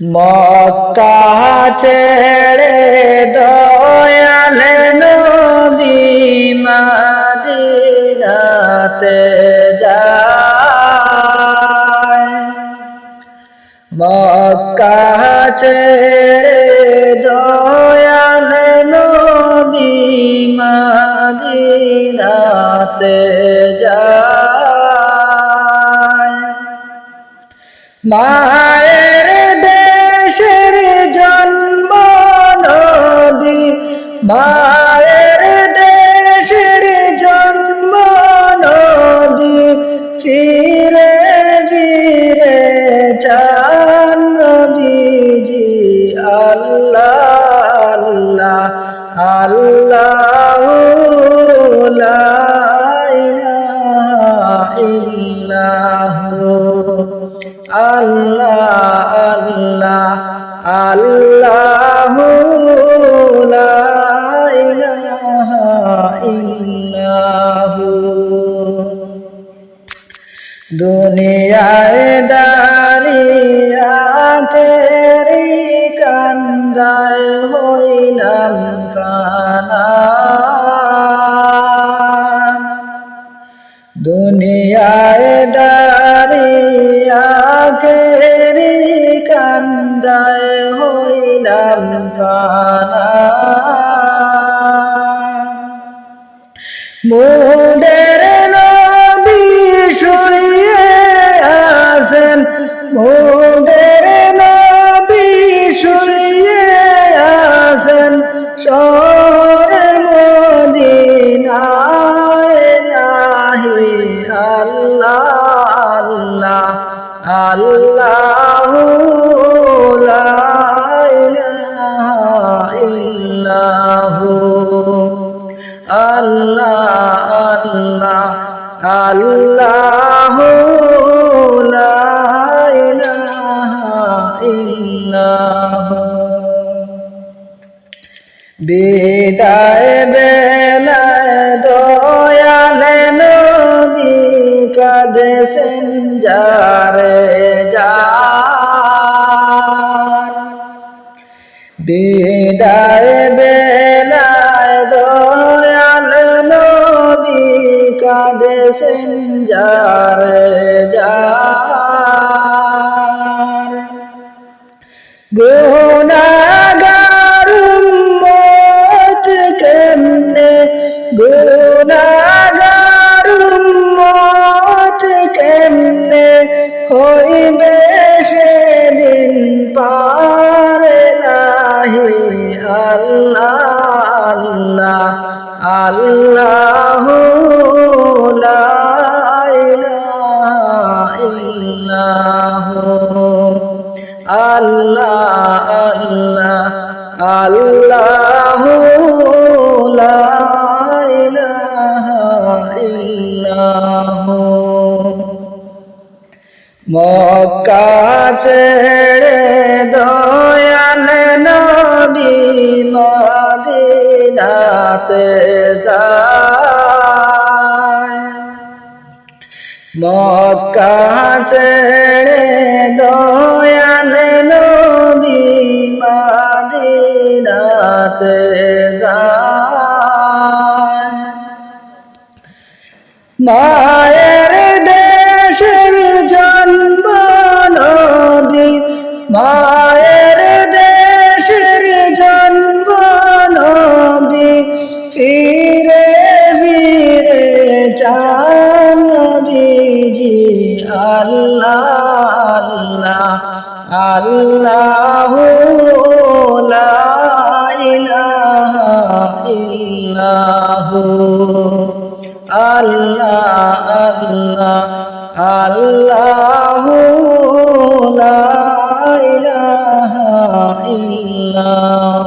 মক্কা ছেড়ে দয়াল নবী মদিনাতে যায়। মক্কা ছেড়ে দয়াল নবী মদিনাতে যায়। মায়ের দেশের জন্ম নবী, মায়ের দেশের জন্ম নবী, ফিরে ফিরে চান নবীজি আল্লাহ আল্লাহ লা ইলাহা ইল্লাহু আল্লাহ আল্লাহ আল্লাহু লা ইলাহা ইল্লাহু। দুনিয়ায় দাঁড়িয়ে আখেরি কান্দায় হইলাম ফানা। দুনিয়ায় দাঁড়িয়ে আখেরি কান্দায় হইলাম ফানা। মোদের নবী শুয়ে আছেন, মোদের নবী শুয়ে আছেন শহরে মদিনায়। নাহি আল্লাহ আল্লাহ লা ইলাহা ইল্লাহু আল্লাহ আল্লাহ আল্লাহু লা ইলাহা ইল্লাহু। বিদায় বেলায় দয়াল নবী কাঁদেছেন যারে যার। বিদায় বেলায় দয়াল নবী কাঁদেছেন যারে যার। গুনাহগার উম্মত কেমনে, গুনাহগার উম্মত কেমনে হইবে সেদিন পার। নাহি আল্লাহ আল্লাহু লা ইলাহা ইল্লাহু আল্লাহ আল্লাহ আল্লাহু লা ইলাহা ইল্লাহু। মক্কা ছেড়ে দয়াল নবী মদিনাতে যায়। মক্কা ছেড়ে দয়াল নবী মদিনাতে যায়। মায়ের দেশের জন্ম নবী, মায়ের দেশের জন্ম নবী, ফিরে ফিরে চান নবীজি আল্লাহ আল্লাহু লা ইলাহা ইল্লাহু আল্লাহ আল্লাহ আল্লাহু লা ইলাহা ইল্লাহু।